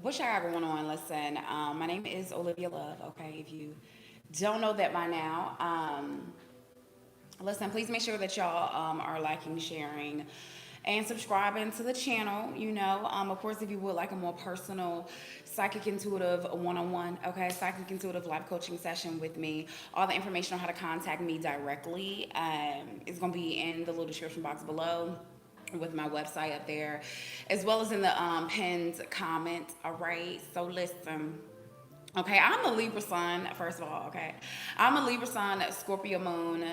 What y'all got going on? Listen, my name is Olivia Love. Okay, if you don't know that by now, listen, please make sure that y'all are liking, sharing, and subscribing to the channel. Of course, if you would like a more personal, psychic intuitive one-on-one, okay, psychic intuitive life coaching session with me, all the information on how to contact me directly is going to be in the little description box below with my website up there, as well as in the pinned comment. All right, so listen. Okay, I'm a Libra sun, first of all, okay? I'm a Libra sun, Scorpio moon,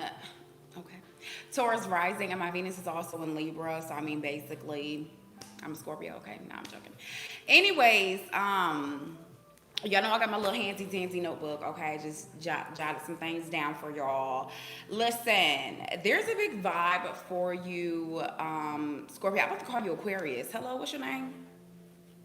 okay. Taurus rising, and my Venus is also in Libra, so I mean, basically, I'm a Scorpio, okay? No, I'm joking. Anyways, y'all know I got my little handsy dancy notebook, okay? Just jotted some things down for y'all. Listen, there's a big vibe for you, Scorpio. I'm about to call you Aquarius. Hello, what's your name?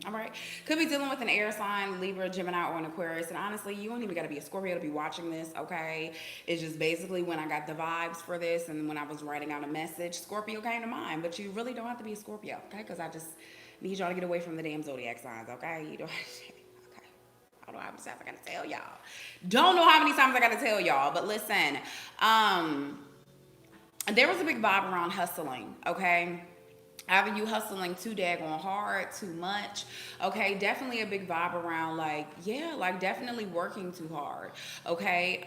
All right. Could be dealing with an air sign, Libra, Gemini, or an Aquarius. And honestly, you don't even got to be a Scorpio to be watching this, okay? It's just basically when I got the vibes for this and when I was writing out a message, Scorpio came to mind. But you really don't have to be a Scorpio, okay? Because I just need y'all to get away from the damn zodiac signs, okay? You don't okay. I don't know how many times I got to tell y'all. Don't know how many times I got to tell y'all. But listen, there was a big vibe around hustling, okay? Either you hustling too daggone hard, too much. Okay, definitely a big vibe around like, yeah, like definitely working too hard. Okay.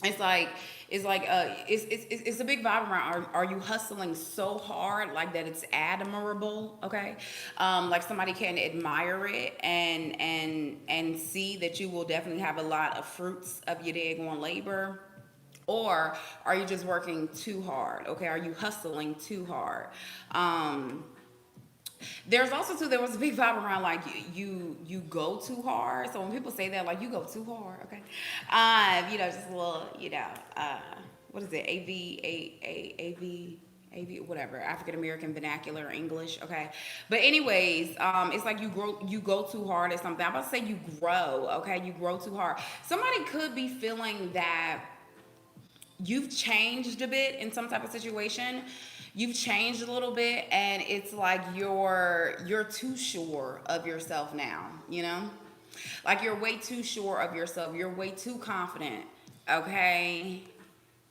It's like it's a big vibe around are you hustling so hard like that it's admirable, okay? Like somebody can admire it and see that you will definitely have a lot of fruits of your daggone labor, or are you just working too hard? Okay, are you hustling too hard? Um, there's also too there was a big vibe around like you go too hard. So when people say that, like you go too hard, okay, just a little, what is it? AV, whatever, African American vernacular English, okay. But anyways, it's like you go too hard at something. I'm about to say you grow, okay, you grow too hard. Somebody could be feeling that you've changed a bit in some type of situation. You've changed a little bit, and it's like you're too sure of yourself now, like you're way too sure of yourself, you're way too confident, okay.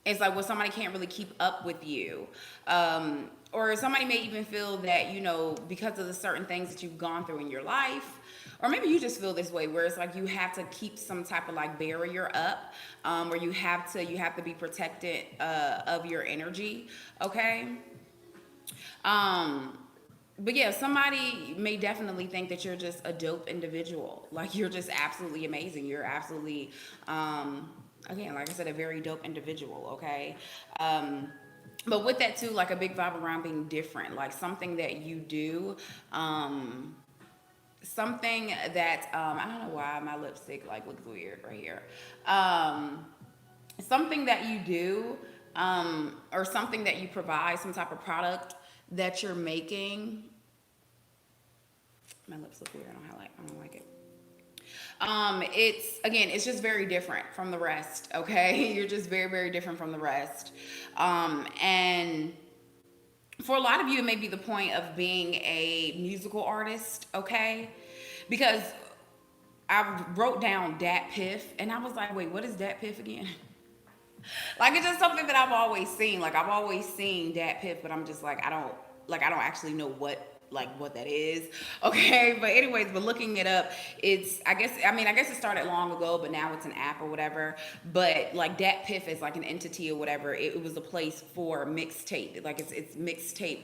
It's like, well, somebody can't really keep up with you, or somebody may even feel that, because of the certain things that you've gone through in your life, or maybe you just feel this way where it's like you have to keep some type of like barrier up, or you have to be protected of your energy, okay. um but yeah, somebody may definitely think that you're just a dope individual, like you're just absolutely amazing, you're absolutely, again, like I said, a very dope individual, okay. But with that too, like a big vibe around being different, like something that you do, something that, I don't know why my lipstick like looks weird right here. Um, Something that you do, or something that you provide, some type of product that you're making. My lips look weird. I don't like it. It's just very different from the rest. Okay, you're just very, very different from the rest. And for a lot of you, it may be the point of being a musical artist. Okay, because I wrote down Dat Piff, and I was like, wait, what is Dat Piff again? Like it's just something that I've always seen. Like I've always seen Dat Piff, but I'm just like I don't actually know what that is. Okay, but anyways, but looking it up, I guess it started long ago, but now it's an app or whatever. But like Dat Piff is like an entity or whatever. It was a place for mixtape. Like it's mixtape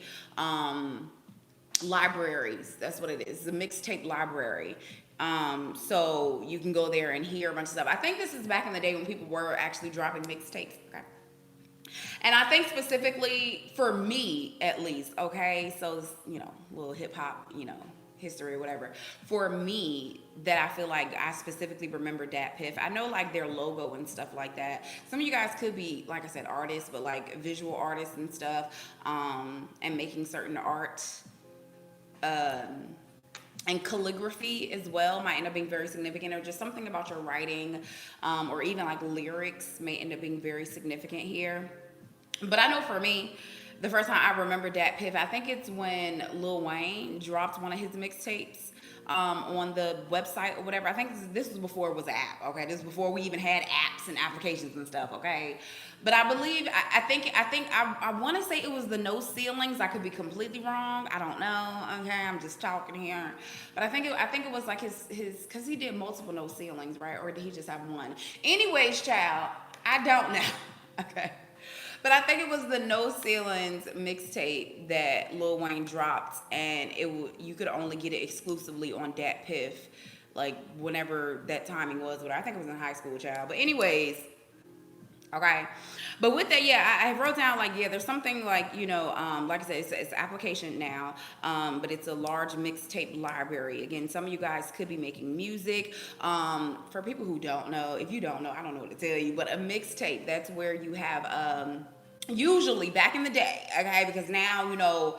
libraries. That's what it is. It's a mixtape library. So you can go there and hear a bunch of stuff. I think this is back in the day when people were actually dropping mixtapes. Okay. And I think specifically for me, at least, okay, so it's, little hip hop, history or whatever. For me, that I feel like I specifically remember Dat Piff. I know like their logo and stuff like that. Some of you guys could be, like I said, artists, but like visual artists and stuff, and making certain art. And calligraphy as well might end up being very significant, or just something about your writing, or even like lyrics may end up being very significant here. But I know for me, the first time I remember Dat Piff, I think it's when Lil Wayne dropped one of his mixtapes. on the website or whatever. I think this was before it was an app. Okay, this was before we even had apps and applications and stuff. Okay, but I believe I want to say it was the no ceilings. I could be completely wrong. I don't know. Okay, I'm just talking here, but I think it was like his because he did multiple no ceilings, right? Or did he just have one? Anyways, child, I don't know. Okay. But I think it was the No Ceilings mixtape that Lil Wayne dropped, and you could only get it exclusively on Dat Piff, like whenever that timing was. But I think it was in high school, child. But anyways, okay. But with that, yeah, I wrote down like, yeah, there's something like, like I said, it's an application now, but it's a large mixtape library. Again, some of you guys could be making music. For people who don't know, if you don't know, I don't know what to tell you, but a mixtape, that's where you have, usually back in the day, okay, because now,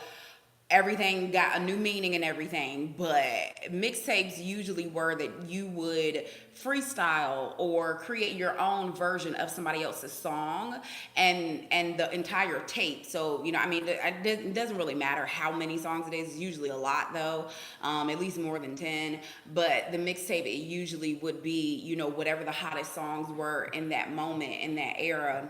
everything got a new meaning and everything, but mixtapes usually were that you would freestyle or create your own version of somebody else's song and the entire tape. So it doesn't really matter how many songs it is. It's usually a lot though, at least more than 10. But the mixtape, it usually would be whatever the hottest songs were in that moment, in that era,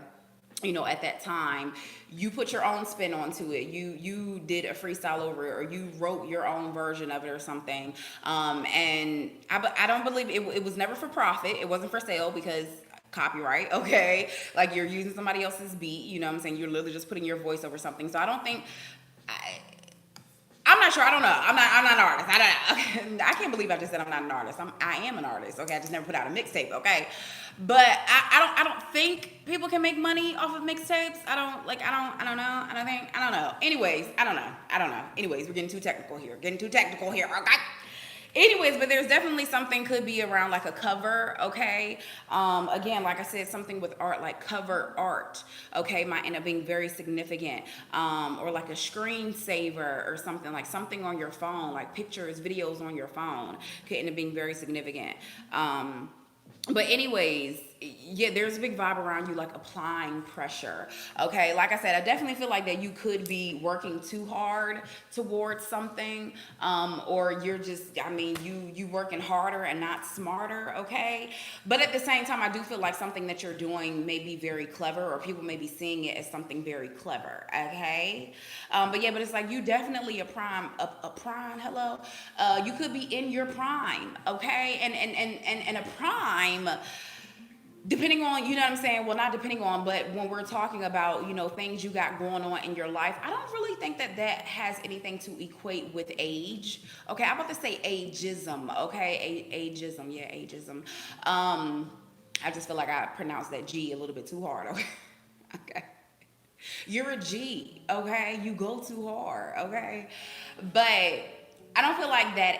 at that time. You put your own spin onto it. You did a freestyle over it, or you wrote your own version of it or something. And I don't believe it was never for profit. It wasn't for sale because copyright, okay? Like you're using somebody else's beat, you know what I'm saying? You're literally just putting your voice over something. So I don't think, I'm not sure. I don't know. I'm not an artist. I don't know. I can't believe I just said I'm not an artist. I am an artist. Okay, I just never put out a mixtape. Okay, but I don't think people can make money off of mixtapes. I don't know. Anyways, I don't know. Anyways, we're getting too technical here. Okay. Anyways, but there's definitely something could be around like a cover, okay? Again, like I said, something with art, like cover art, okay, might end up being very significant. Or like a screensaver or something on your phone, like pictures, videos on your phone could end up being very significant. But anyways, yeah, there's a big vibe around you, like applying pressure. Okay, like I said, I definitely feel like that you could be working too hard towards something, or you're just, you working harder and not smarter. Okay, but at the same time, I do feel like something that you're doing may be very clever, or people may be seeing it as something very clever. Okay, but it's like you definitely a prime. Hello, you could be in your prime. Okay, and a prime. Depending on, you know what I'm saying? Well, not depending on, but when we're talking about, things you got going on in your life, I don't really think that has anything to equate with age. Okay, I'm about to say ageism. Okay, ageism. Yeah, ageism. I just feel like I pronounced that G a little bit too hard. Okay. Okay. You're a G. Okay, you go too hard. Okay, but I don't feel like that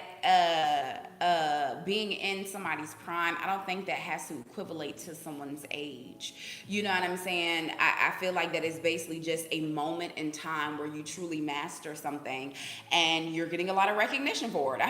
being in somebody's prime, I don't think that has to equivalent to someone's age. You know what I'm saying? I feel like that is basically just a moment in time where you truly master something and you're getting a lot of recognition for it.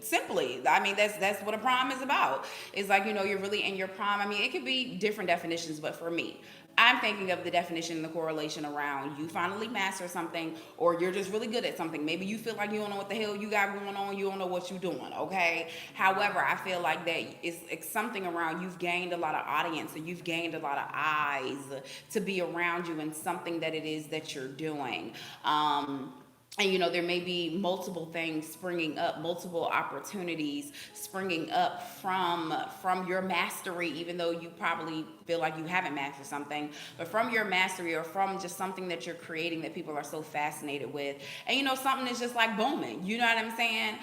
Simply. That's what a prime is about. It's like, you're really in your prime. It could be different definitions, but for me, I'm thinking of the definition and the correlation around you finally master something, or you're just really good at something. Maybe you feel like you don't know what the hell you got going on. You don't know what you're doing, okay? However, I feel like that it's something around you've gained a lot of audience, or you've gained a lot of eyes to be around you in something that it is that you're doing. And there may be multiple things springing up, multiple opportunities springing up from your mastery, even though you probably feel like you haven't mastered something, but from your mastery, or from just something that you're creating that people are so fascinated with. And something is just like booming. You know what I'm saying?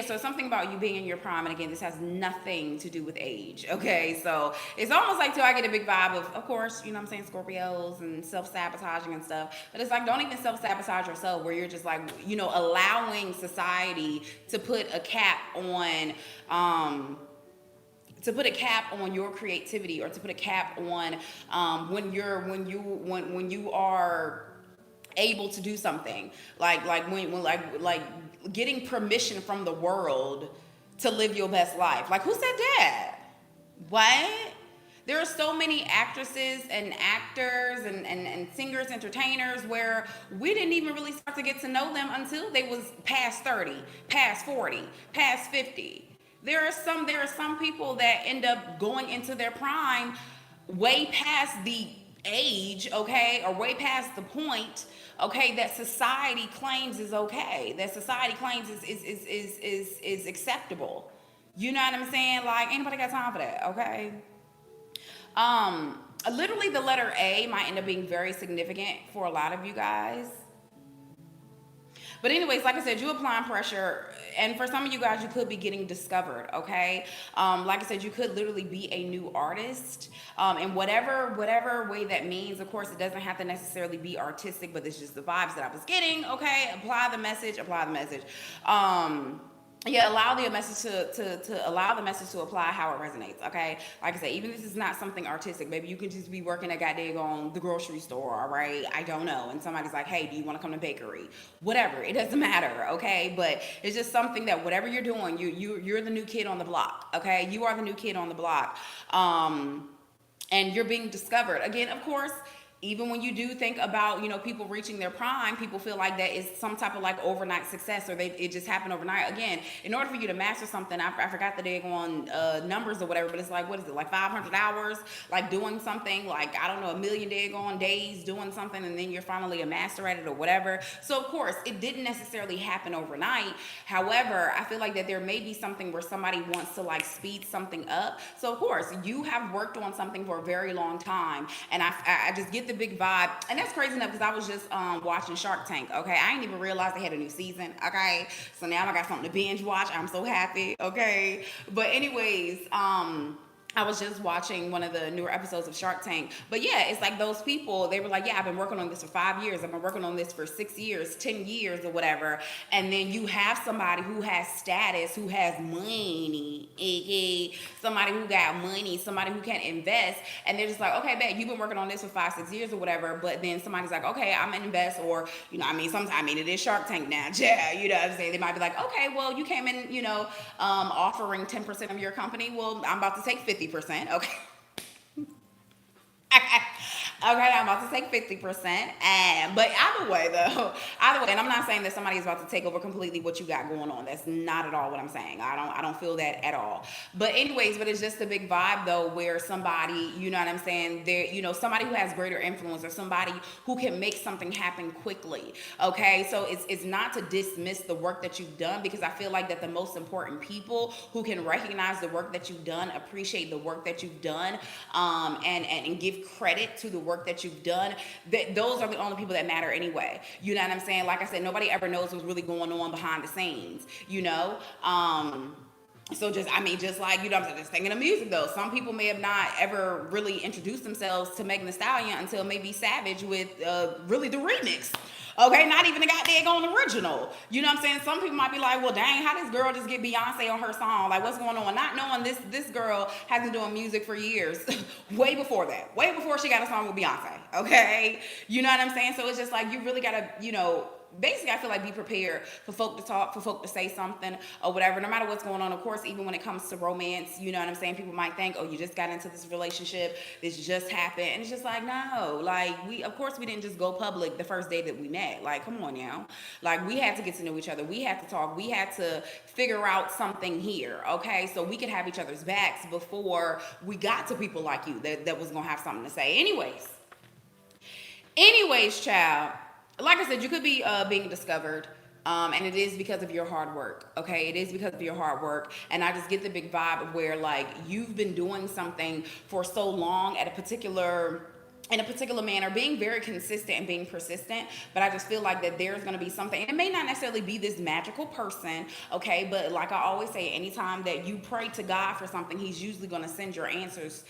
So something about you being in your prime, and again, this has nothing to do with age. Okay, so it's almost like, too, I get a big vibe of course, Scorpios and self-sabotaging and stuff, but it's like, don't even self-sabotage yourself, where you're just like, allowing society to put a cap on your creativity, or to put a cap on when you are able to do something, like getting permission from the world to live your best life. Like, who said that? What? There are so many actresses and actors and singers, entertainers where we didn't even really start to get to know them until they was past 30, past 40, past 50. There are some people that end up going into their prime way past the age, okay, or way past the point, okay, that society claims is okay, that society claims is acceptable. You know what I'm saying? Like, anybody got time for that, okay? Literally, the letter A might end up being very significant for a lot of you guys. But anyways, like I said, you applying pressure, and for some of you guys, you could be getting discovered. Okay, like I said, you could literally be a new artist, in whatever way that means. Of course, it doesn't have to necessarily be artistic, but it's just the vibes that I was getting. Okay, apply the message. Apply the message. Yeah, allow the message to allow the message to apply how it resonates. Okay, like I said, even if this is not something artistic, maybe you can just be working at goddamn on the grocery store, all right? I don't know, and somebody's like, hey, do you want to come to bakery? Whatever, it doesn't matter. Okay, but it's just something that whatever you're doing, you're the new kid on the block. Okay, you are the new kid on the block, and you're being discovered again. Of course, even when you do think about, people reaching their prime, people feel like that is some type of like overnight success, or it just happened overnight. Again, in order for you to master something, I forgot the daggone numbers or whatever, but it's like, what is it, like 500 hours, like doing something, like, I don't know, a million daggone days doing something, and then you're finally a master at it or whatever. So of course, it didn't necessarily happen overnight. However, I feel like that there may be something where somebody wants to like speed something up. So of course, you have worked on something for a very long time, and I just get the big vibe. And that's crazy enough, because I was just watching Shark Tank. Okay, I didn't even realize they had a new season. Okay, so now I got something to binge watch. I'm so happy. Okay, but anyways, I was just watching one of the newer episodes of Shark Tank. But yeah, it's like those people, they were like, yeah, I've been working on this for 5 years. I've been working on this for 6 years, 10 years or whatever. And then you have somebody who has status, who has money, aka somebody who got money, somebody who can invest. And they're just like, okay, bet you've been working on this for 5, 6 years or whatever. But then somebody's like, okay, I'm gonna invest, or, sometimes, it is Shark Tank now. Yeah, you know what I'm saying? They might be like, okay, well, you came in, offering 10% of your company. Well, I'm about to take 50%. Okay. Okay, I'm about to take 50%. But either way, and I'm not saying that somebody is about to take over completely what you got going on. That's not at all what I'm saying. I don't feel that at all. But anyways, but it's just a big vibe though, where somebody, you know what I'm saying, there, somebody who has greater influence, or somebody who can make something happen quickly. Okay, so it's not to dismiss the work that you've done, because I feel like that the most important people who can recognize the work that you've done, appreciate the work that you've done, and give credit to the work that you've done, that those are the only people that matter anyway. You know what I'm saying? Like I said, nobody ever knows what's really going on behind the scenes, So just like, I'm just thinking of music though. Some people may have not ever really introduced themselves to Megan Thee Stallion until maybe Savage with really the remix. Okay, not even the goddamn original. You know what I'm saying? Some people might be like, well, dang, how this girl just get Beyonce on her song? Like, what's going on? Not knowing this girl has been doing music for years. Way before that. Way before she got a song with Beyonce. Okay? You know what I'm saying? So it's just like, you really gotta, basically, I feel like be prepared for folk to talk, for folk to say something or whatever, no matter what's going on. Of course, even when it comes to romance, you know what I'm saying? People might think, oh, you just got into this relationship, this just happened. And it's just like, no, like we didn't just go public the first day that we met. Like, come on now. Like, we had to get to know each other. We had to talk. We had to figure out something here. Okay. So we could have each other's backs before we got to people like you that was going to have something to say. Anyways, child. Like I said, you could be being discovered, and it is because of your hard work, okay? It is because of your hard work, and I just get the big vibe of where, like, you've been doing something for so long in a particular manner, being very consistent and being persistent. But I just feel like that there's going to be something, and it may not necessarily be this magical person, okay, but like I always say, anytime that you pray to God for something, he's usually going to send your answers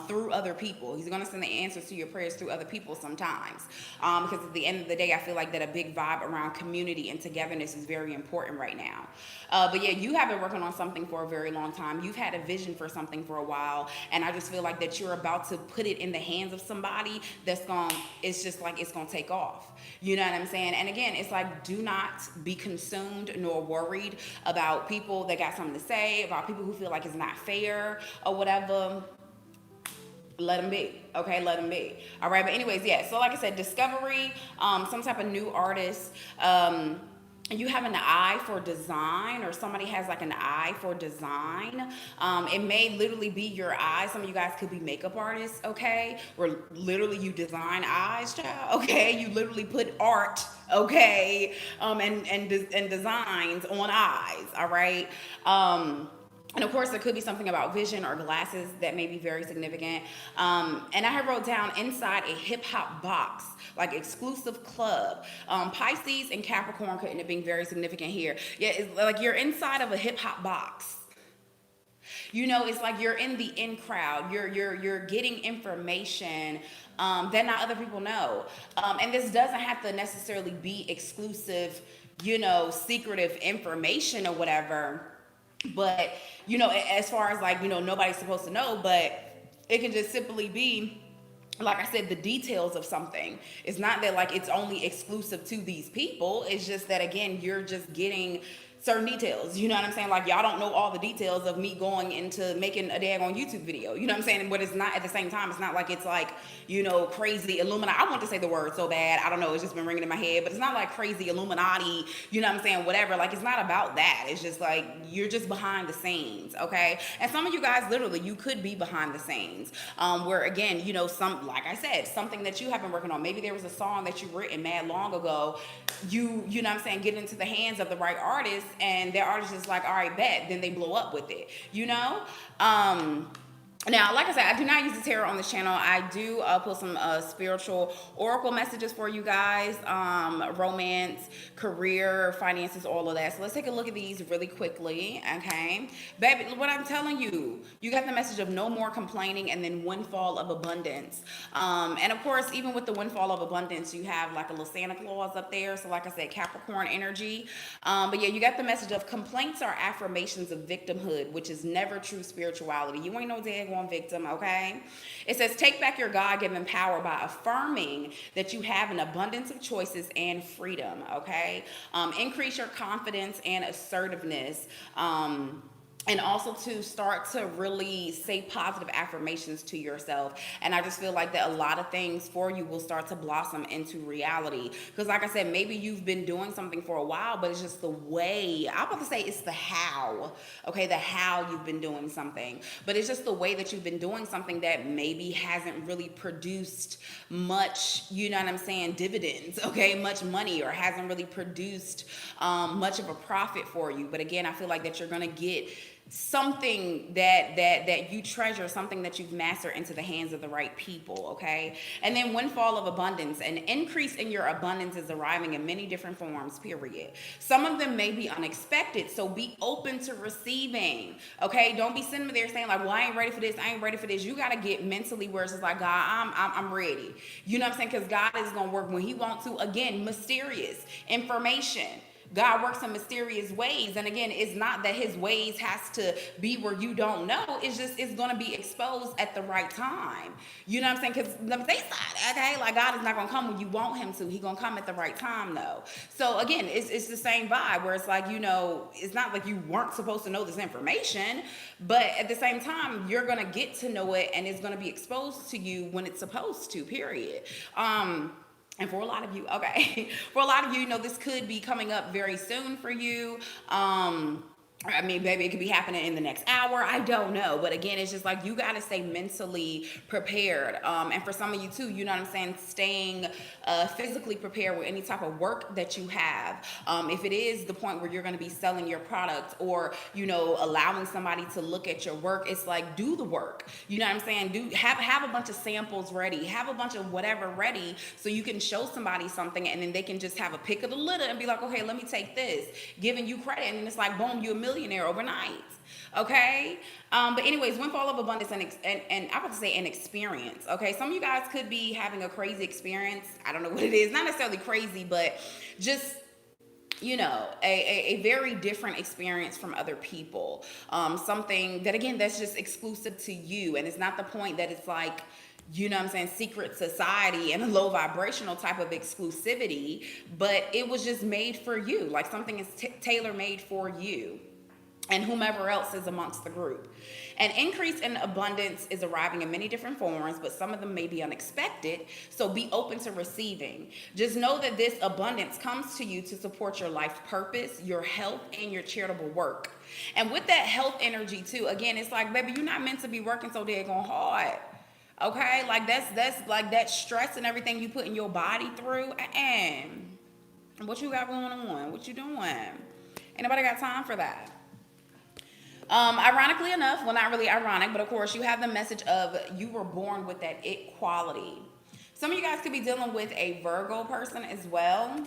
through other people. He's going to send the answers to your prayers through other people sometimes, because at the end of the day, I feel like that a big vibe around community and togetherness is very important right now. But yeah, you have been working on something for a very long time. You've had a vision for something for a while, and I just feel like that you're about to put it in the hands of somebody it's just like it's gonna take off. You know what I'm saying? And again, it's like, do not be consumed nor worried about people that got something to say, about people who feel like it's not fair or whatever. let them be. Okay, let them be. All right, but anyways, yeah. So like I said, discovery, some type of new artist. You have an eye for design, or somebody has like an eye for design. It may literally be your eyes. Some of you guys could be makeup artists, okay, where literally you design eyes, child. Okay, you literally put art, okay, and designs on eyes. All right. And of course, there could be something about vision or glasses that may be very significant. And I have wrote down inside a hip hop box, like exclusive club. Pisces and Capricorn could end up being very significant here. Yeah, it's like you're inside of a hip hop box. You know, it's like you're in the in crowd. You're getting information that not other people know. And this doesn't have to necessarily be exclusive, you know, secretive information or whatever. But, you know, as far as like, you know, nobody's supposed to know, but it can just simply be, like I said, the details of something. It's not that like it's only exclusive to these people. It's just that, again, you're just getting certain details. You know what I'm saying? Like, y'all don't know all the details of me going into making a daggone YouTube video. You know what I'm saying? But it's not, at the same time, it's not like it's like, you know, crazy Illuminati. I want to say the word so bad. I don't know. It's just been ringing in my head. But it's not like crazy Illuminati, you know what I'm saying? Whatever. Like, it's not about that. It's just like, you're just behind the scenes, okay? And some of you guys, literally, you could be behind the scenes. Where, again, you know, like I said, something that you have been working on. Maybe there was a song that you written mad long ago. You know what I'm saying? Get into the hands of the right artist, and their artist is like, all right, bet. Then they blow up with it, you know? Now, like I said, I do not use the tarot on this channel. I do pull some spiritual oracle messages for you guys, romance, career, finances, all of that. So let's take a look at these really quickly, okay? Baby, what I'm telling you, you got the message of no more complaining and then windfall of abundance. And of course, even with the windfall of abundance, you have like a little Santa Claus up there. So like I said, Capricorn energy. But yeah, you got the message of complaints are affirmations of victimhood, which is never true spirituality. You ain't no daggone victim, okay? It says, take back your God-given power by affirming that you have an abundance of choices and freedom, okay? Increase your confidence and assertiveness. And also to start to really say positive affirmations to yourself. And I just feel like that a lot of things for you will start to blossom into reality. Because like I said, maybe you've been doing something for a while, but it's just the way. I'm about to say it's the how. Okay, the how you've been doing something. But it's just the way that you've been doing something that maybe hasn't really produced much, you know what I'm saying, dividends, okay, much money, or hasn't really produced much of a profit for you. But again, I feel like that you're going to get something that you treasure, something that you've mastered, into the hands of the right people, okay? And then windfall of abundance. An increase in your abundance is arriving in many different forms, period. Some of them may be unexpected, so be open to receiving, okay? Don't be sitting there saying like, well, I ain't ready for this, I ain't ready for this. You got to get mentally where it's just like, God, I'm ready. You know what I'm saying? Because God is going to work when he wants to. Again, mysterious information. God works in mysterious ways. And again, it's not that his ways has to be where you don't know. It's just, it's going to be exposed at the right time. You know what I'm saying? Because let me say that, okay? Like, God is not going to come when you want him to. He's going to come at the right time, though. So again, it's the same vibe where it's like, you know, it's not like you weren't supposed to know this information, but at the same time, you're going to get to know it, and it's going to be exposed to you when it's supposed to, period. And for a lot of you, okay, for a lot of you, you know, this could be coming up very soon for you. I mean, baby, it could be happening in the next hour. I don't know. But again, it's just like you got to stay mentally prepared. And for some of you too, you know what I'm saying, staying physically prepared with any type of work that you have. If it is the point where you're going to be selling your product, or, you know, allowing somebody to look at your work, it's like, do the work. You know what I'm saying? Have a bunch of samples ready. Have a bunch of whatever ready so you can show somebody something, and then they can just have a pick of the litter and be like, okay, let me take this, giving you credit. And it's like, boom, you're a millionaire overnight. Okay. But anyways, windfall of abundance and I'm about to say an experience. Okay. Some of you guys could be having a crazy experience. I don't know what it is. Not necessarily crazy, but just, you know, a very different experience from other people. Something that, again, that's just exclusive to you. And it's not the point that it's like, you know what I'm saying, secret society and a low vibrational type of exclusivity, but it was just made for you. Like, something is tailor made for you. and whomever else is amongst the group. An increase in abundance is arriving in many different forms, but some of them may be unexpected, so be open to receiving. Just know that this abundance comes to you to support your life purpose, your health, and your charitable work. And with that health energy too, again, it's like, baby, you're not meant to be working so daggone hard. Okay? Like that's like that stress and everything you put in your body through. And what you got going on? What you doing? Ain't nobody got time for that. Ironically enough, well, not really ironic, but of course, you have the message of you were born with that it quality. Some of you guys could be dealing with a Virgo person as well,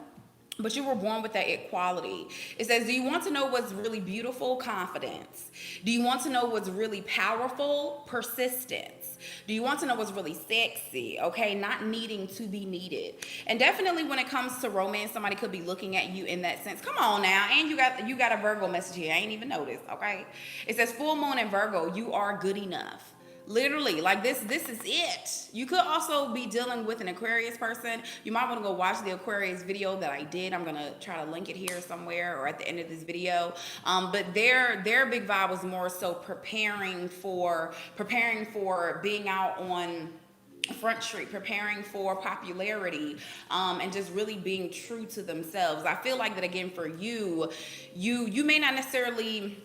but you were born with that equality. It says, do you want to know what's really beautiful? Confidence. Do you want to know what's really powerful? Persistence. Do you want to know what's really sexy? Okay, not needing to be needed. And definitely when it comes to romance, somebody could be looking at you in that sense. Come on now, and you got a Virgo message here. I ain't even noticed. Okay, it says full moon in Virgo. You are good enough. Literally, like this is it. You could also be dealing with an Aquarius person. You might want to go watch the Aquarius video that I did. I'm gonna try to link it here somewhere or at the end of this video. But their big vibe was more so preparing for being out on Front Street, preparing for popularity, and just really being true to themselves. I feel like that again for you may not necessarily,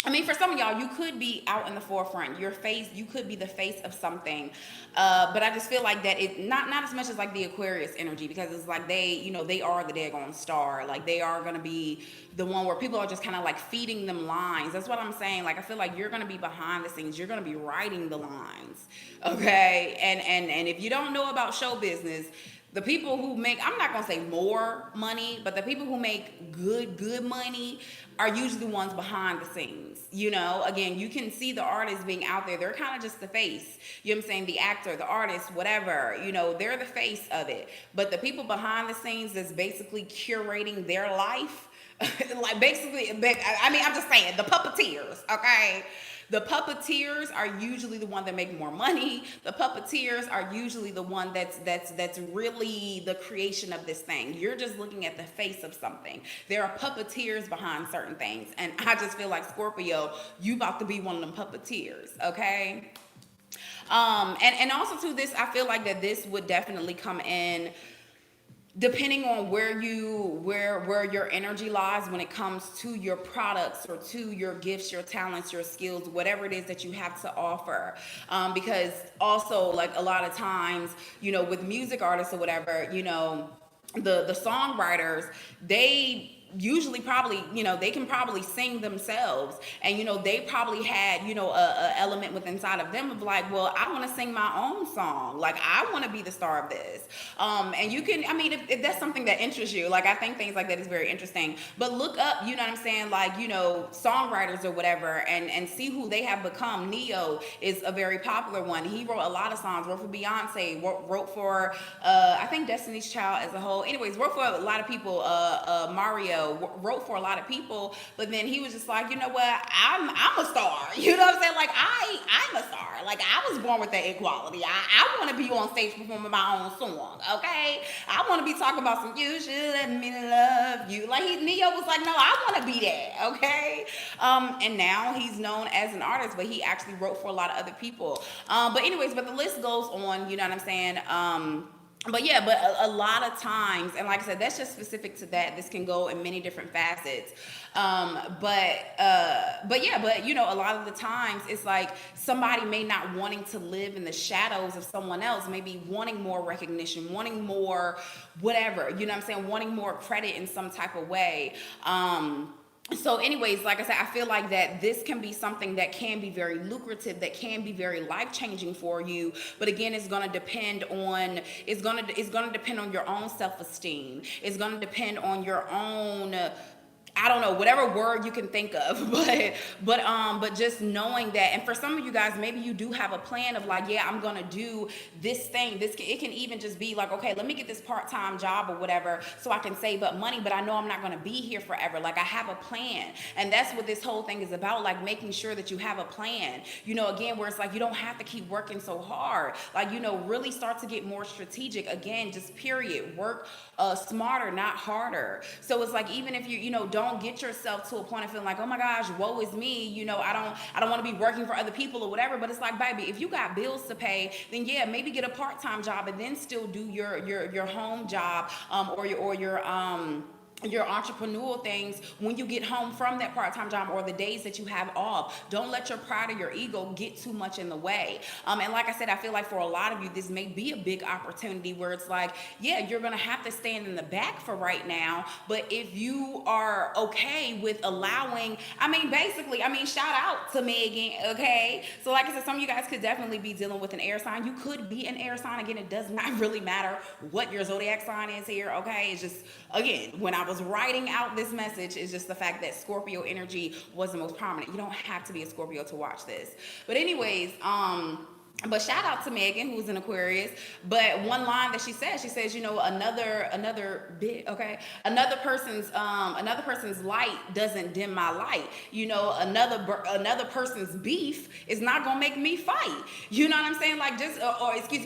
I mean, for some of y'all, you could be out in the forefront. You could be the face of something. But I just feel like that it not as much as like the Aquarius energy, because it's like they are the daggone star. Like they are gonna be the one where people are just kind of like feeding them lines. That's what I'm saying. Like I feel like you're gonna be behind the scenes. You're gonna be writing the lines. Okay. And if you don't know about show business, the people who make, I'm not gonna say more money, but the people who make good money are usually the ones behind the scenes. You know, again, you can see the artists being out there. They're kind of just the face. You know what I'm saying? The actor, the artist, whatever, you know, they're the face of it. But the people behind the scenes that's basically curating their life, like basically, I mean, I'm just saying, the puppeteers, okay? The puppeteers are usually the one that make more money. The puppeteers are usually the one that's really the creation of this thing. You're just looking at the face of something. There are puppeteers behind certain things. And I just feel like, Scorpio, you about to be one of them puppeteers, okay? And also to this, I feel like that this would definitely come in depending on where your energy lies when it comes to your products or to your gifts, your talents, your skills, whatever it is that you have to offer. Because also, like a lot of times, you know, with music artists or whatever, you know, the songwriters, they usually probably, you know, they can probably sing themselves, and you know they probably had, you know, a element within inside of them of like, well, I want to sing my own song, like I want to be the star of this. And you can, I mean, if that's something that interests you, like I think things like that is very interesting. But look up, you know what I'm saying, like, you know, songwriters or whatever, and see who they have become. Neo is a very popular one. He wrote a lot of songs, wrote for Beyonce, wrote for I think Destiny's Child as a whole. Anyways, wrote for a lot of people. Mario wrote for a lot of people, but then he was just like, you know what, I'm a star. You know what I'm saying? Like I'm a star. Like I was born with that equality. I want to be on stage performing my own song. Okay, I want to be talking about some "you should let me love you." Like Neo was like, no, I want to be that. Okay, and now he's known as an artist, but he actually wrote for a lot of other people. But anyways, but the list goes on. You know what I'm saying? But yeah, but a lot of times, and like I said, that's just specific to that. This can go in many different facets. But yeah, but you know, a lot of the times it's like somebody may not wanting to live in the shadows of someone else, maybe wanting more recognition, wanting more whatever, you know what I'm saying, wanting more credit in some type of way. So anyways, like I said, I feel like that this can be something that can be very lucrative, that can be very life-changing for you. But again, it's going to depend on, it's going to depend on your own self-esteem. It's going to depend on your own, I don't know, whatever word you can think of, but just knowing that. And for some of you guys, maybe you do have a plan of like, yeah, I'm gonna do this thing. It can even just be like, okay, let me get this part-time job or whatever, so I can save up money. But I know I'm not gonna be here forever. Like I have a plan, and that's what this whole thing is about. Like making sure that you have a plan. You know, again, where it's like you don't have to keep working so hard. Like, you know, really start to get more strategic. Again, just period. Work smarter, not harder. So it's like, even if you know, don't don't get yourself to a point of feeling like, oh my gosh, woe is me. You know, I don't want to be working for other people or whatever. But it's like, baby, if you got bills to pay, then yeah, maybe get a part-time job and then still do your home job, your entrepreneurial things when you get home from that part-time job or the days that you have off. Don't let your pride or your ego get too much in the way. And like I said, I feel like for a lot of you, this may be a big opportunity where it's like, yeah, you're gonna have to stand in the back for right now, but if you are okay with allowing, basically, shout out to Megan, okay? So like I said, some of you guys could definitely be dealing with an air sign. You could be an air sign. Again, it does not really matter what your zodiac sign is here, okay? It's just, again, when I was writing out this message, is just the fact that Scorpio energy was the most prominent. You don't have to be a Scorpio to watch this. But anyways, but shout out to Megan, who's an Aquarius. But one line that she says, you know, another person's light doesn't dim my light. You know, another person's beef is not gonna make me fight. You know what I'm saying? Like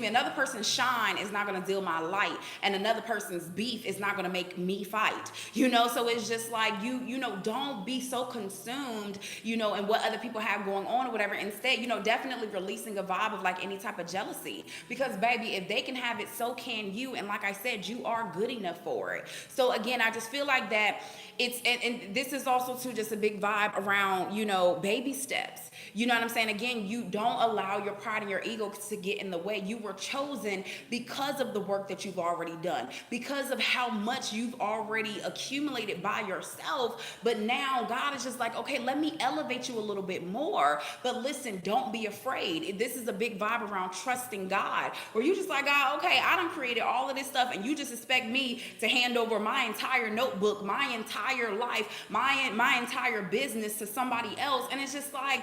another person's shine is not gonna dim my light, and another person's beef is not gonna make me fight. You know, so it's just like you know, don't be so consumed, you know, in what other people have going on or whatever. Instead, you know, definitely releasing a vibe of like any type of jealousy, because baby, if they can have it, so can you. And like I said, you are good enough for it. So again, I just feel like that it's and this is also too just a big vibe around, you know, baby steps. You know what I'm saying? Again, you don't allow your pride and your ego to get in the way. You were chosen because of the work that you've already done, because of how much you've already accumulated by yourself. But now God is just like, okay, let me elevate you a little bit more. But listen, don't be afraid. This is a big vibe around trusting God, where you just like, God, okay, I done created all of this stuff, and you just expect me to hand over my entire notebook, my entire life, my entire business to somebody else. And it's just like,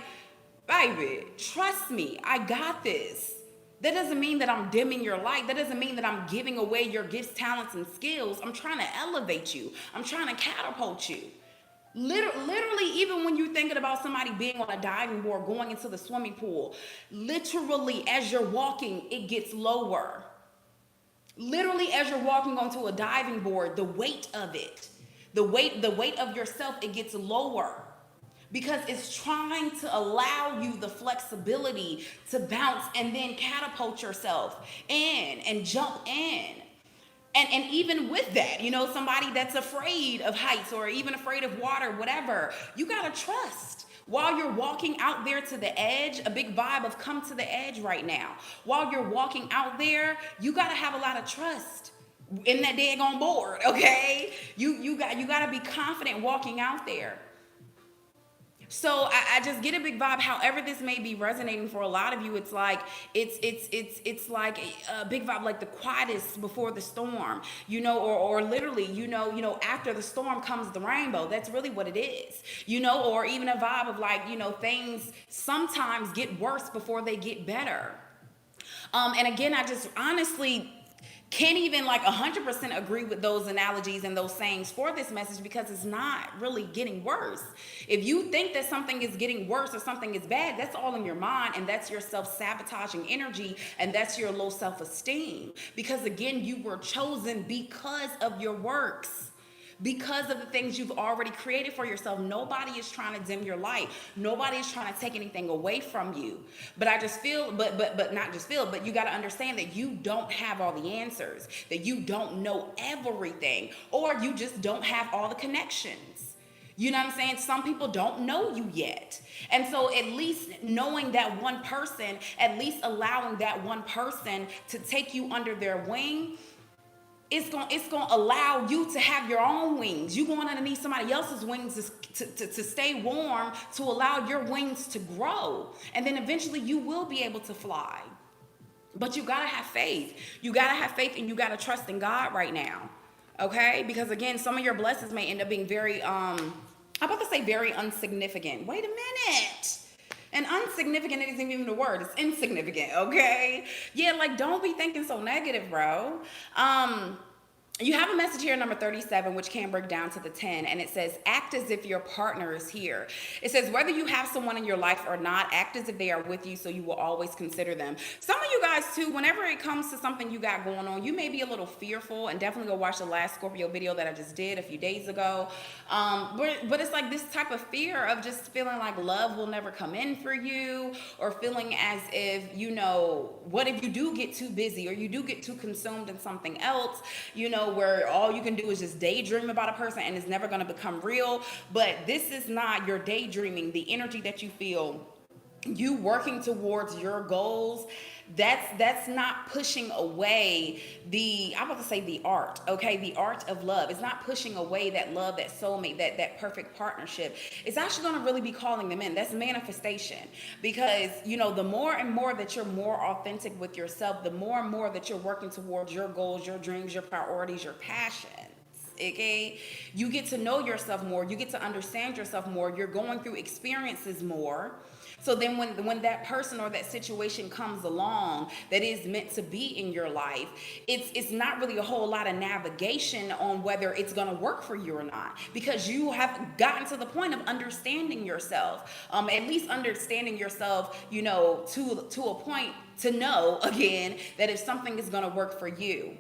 baby, trust me, I got this. That doesn't mean that I'm dimming your light. That doesn't mean that I'm giving away your gifts, talents, and skills. I'm trying to elevate you. I'm trying to catapult you. Literally, even when you're thinking about somebody being on a diving board, going into the swimming pool, literally, as you're walking, it gets lower. Literally, as you're walking onto a diving board, the weight of it, the weight of yourself, it gets lower. Because it's trying to allow you the flexibility to bounce and then catapult yourself in and jump in. And even with that, you know, somebody that's afraid of heights or even afraid of water, whatever, you gotta trust. While you're walking out there to the edge, a big vibe of come to the edge right now. While you're walking out there, you gotta have a lot of trust in that daggone board, okay? You gotta be confident walking out there. So I just get a big vibe. However, this may be resonating for a lot of you. It's like it's like a big vibe, like the quietest before the storm, you know, or literally, you know, after the storm comes the rainbow. That's really what it is, you know, or even a vibe of like, you know, things sometimes get worse before they get better. And again, I just honestly can't even like 100% agree with those analogies and those sayings for this message, because it's not really getting worse. If you think that something is getting worse or something is bad, that's all in your mind, and that's your self-sabotaging energy, and that's your low self-esteem. Because again, you were chosen because of your works. Because of the things you've already created for yourself. Nobody is trying to dim your light. Nobody is trying to take anything away from you. But I just feel, but not just feel, but you got to understand that you don't have all the answers, that you don't know everything, or you just don't have all the connections. You know what I'm saying? Some people don't know you yet. And so at least knowing that one person, at least allowing that one person to take you under their wing, it's gonna allow you to have your own wings. You going underneath somebody else's wings to stay warm, to allow your wings to grow. And then eventually you will be able to fly. But you gotta have faith. You gotta have faith, and you gotta trust in God right now. Okay? Because again, some of your blessings may end up being very, I'm about to say very insignificant. Wait a minute. And insignificant isn't even the word. It's insignificant, okay? Yeah, like, don't be thinking so negative, bro. You have a message here, number 37, which can break down to the 10, and it says, act as if your partner is here. It says, whether you have someone in your life or not, act as if they are with you so you will always consider them. Some of you guys, too, whenever it comes to something you got going on, you may be a little fearful, and definitely go watch the last Scorpio video that I just did a few days ago. But it's like this type of fear of just feeling like love will never come in for you, or feeling as if, you know, what if you do get too busy or you do get too consumed in something else, you know, where all you can do is just daydream about a person and it's never going to become real. But this is not your daydreaming. The energy that you feel, you working towards your goals, that's not pushing away I'm about to say the art, okay? The art of love. It's not pushing away that love, that soulmate, that perfect partnership. It's actually going to really be calling them in. That's manifestation. Because, you know, the more and more that you're more authentic with yourself, the more and more that you're working towards your goals, your dreams, your priorities, your passions. Okay, you get to know yourself more, you get to understand yourself more, you're going through experiences more. So then when that person or that situation comes along that is meant to be in your life, it's not really a whole lot of navigation on whether it's going to work for you or not, because you have gotten to the point of understanding yourself, at least understanding yourself, you know, to a point to know again that if something is going to work for you.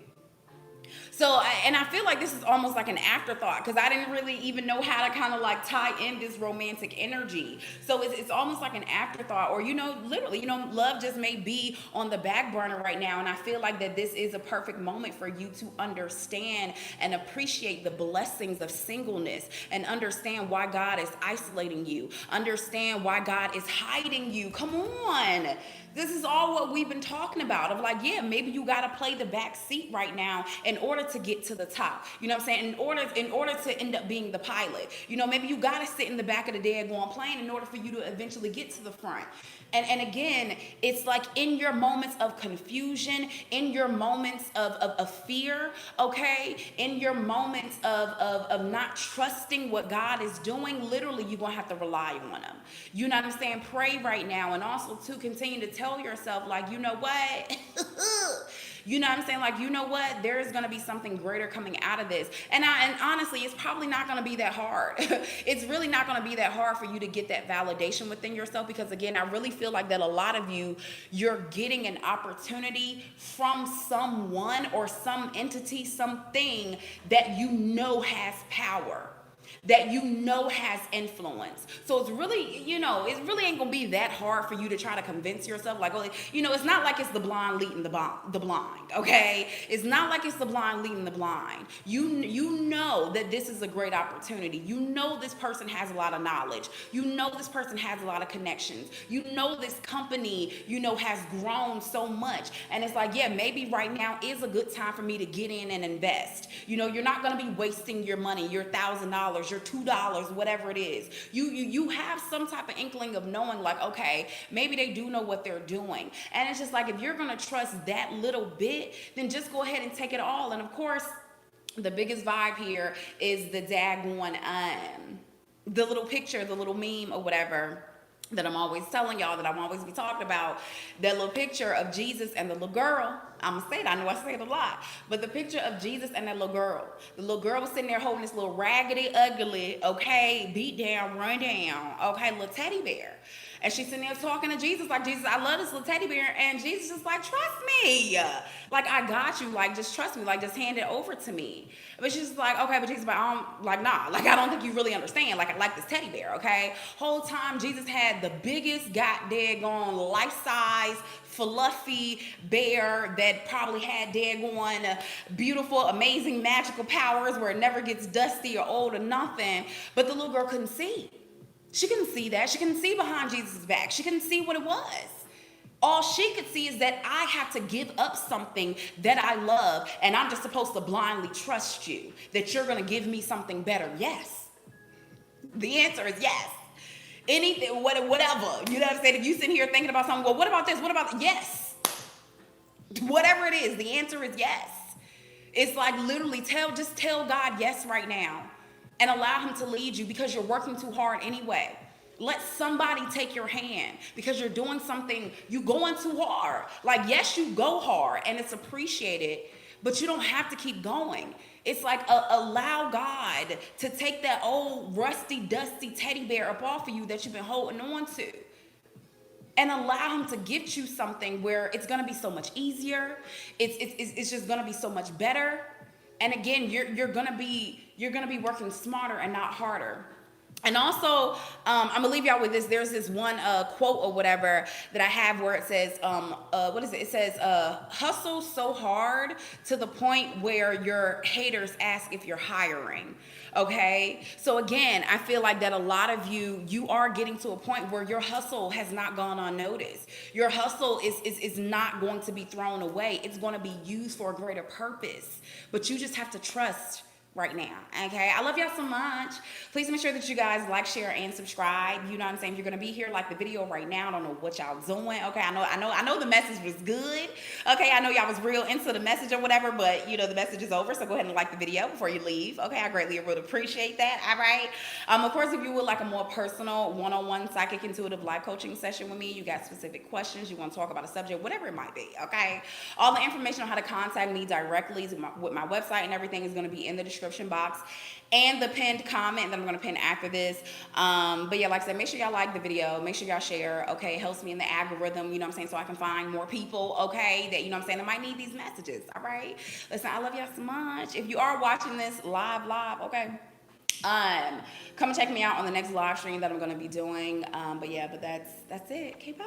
So, and I feel like this is almost like an afterthought, because I didn't really even know how to kind of like tie in this romantic energy. So it's almost like an afterthought, or, you know, literally, you know, love just may be on the back burner right now. And I feel like that this is a perfect moment for you to understand and appreciate the blessings of singleness, and understand why God is isolating you, understand why God is hiding you. Come on. This is all what we've been talking about, of like, yeah, maybe you got to play the back seat right now in order to get to the top. You know what I'm saying? In order to end up being the pilot. You know, maybe you got to sit in the back of the daggone plane in order for you to eventually get to the front. And again, it's like in your moments of confusion, in your moments of fear, okay, in your moments of not trusting what God is doing, literally you're going to have to rely on him. You know what I'm saying? Pray right now, and also to continue to tell yourself, like, you know what? You know what I'm saying? Like, you know what? There is going to be something greater coming out of this. And honestly, it's probably not going to be that hard. It's really not going to be that hard for you to get that validation within yourself, because again, I really feel like that a lot of you're getting an opportunity from someone or some entity, something that you know has power, that you know has influence. So it's really, you know, it really ain't gonna be that hard for you to try to convince yourself, like, oh, you know, it's not like it's the blind leading the blind, okay? It's not like it's the blind leading the blind. You know that this is a great opportunity. You know this person has a lot of knowledge. You know this person has a lot of connections. You know this company, you know, has grown so much. And it's like, yeah, maybe right now is a good time for me to get in and invest. You know, you're not gonna be wasting your money, your $1,000, your $2, whatever it is. You have some type of inkling of knowing, like, okay, maybe they do know what they're doing. And it's just like, if you're gonna trust that little bit, then just go ahead and take it all. And of course, the biggest vibe here is the daggone the little picture, the little meme or whatever that I'm always telling y'all, that I'm always be talking about, that little picture of Jesus and the little girl. I'm gonna say it, I know I say it a lot, but the picture of Jesus and that little girl. The little girl was sitting there holding this little raggedy, ugly, okay, beat down, run down, okay, little teddy bear. And she's sitting there talking to Jesus, like, Jesus, I love this little teddy bear. And Jesus is like, trust me. Like, I got you. Like, just trust me. Like, just hand it over to me. But she's like, okay, but Jesus, but I don't, like, nah. Like, I don't think you really understand. Like, I like this teddy bear, okay? Whole time, Jesus had the biggest goddamn life-size, fluffy bear that probably had daggone beautiful, amazing, magical powers where it never gets dusty or old or nothing. But the little girl couldn't see. She couldn't see that. She couldn't see behind Jesus' back. She couldn't see what it was. All she could see is that I have to give up something that I love, and I'm just supposed to blindly trust you that you're going to give me something better. Yes. The answer is yes. Anything, whatever. You know what I'm saying? If you sit here thinking about something, well, what about this? What about that? Yes. Whatever it is, the answer is yes. It's like literally just tell God yes right now. And allow him to lead you, because you're working too hard anyway. Let somebody take your hand, because you're doing something, you going too hard. Like, yes, you go hard and it's appreciated, but you don't have to keep going. It's like allow God to take that old rusty, dusty teddy bear up off of you that you've been holding on to, and allow him to get you something where it's going to be so much easier. It's just going to be so much better. And again, you're going to be working smarter and not harder. And also, I'm gonna leave y'all with this. There's this one quote or whatever that I have where it says, what is it? It says, hustle so hard to the point where your haters ask if you're hiring. Okay, so again, I feel like that a lot of you are getting to a point where your hustle has not gone unnoticed. Your hustle is not going to be thrown away. It's going to be used for a greater purpose. But you just have to trust right now. Okay, I love y'all so much. Please make sure that you guys like, share, and subscribe. You know what I'm saying? If you're gonna be here, like the video right now. I don't know what y'all doing. Okay, I know the message was good. Okay, I know y'all was real into the message or whatever, but you know the message is over, so go ahead and like the video before you leave. Okay, I greatly would appreciate that. All right. Of course, if you would like a more personal one-on-one psychic intuitive life coaching session with me, you got specific questions, you want to talk about a subject, whatever it might be. Okay, all the information on how to contact me directly with my website and everything is going to be in the description box and the pinned comment that I'm going to pin after this. But yeah, like I said, make sure y'all like the video, make sure y'all share. Okay, it helps me in the algorithm, you know what I'm saying, so I can find more people, okay, that, you know what I'm saying, that might need these messages. All right, listen, I love y'all so much. If you are watching this live, okay, come and check me out on the next live stream that I'm going to be doing. But yeah, but that's it. Okay, bye.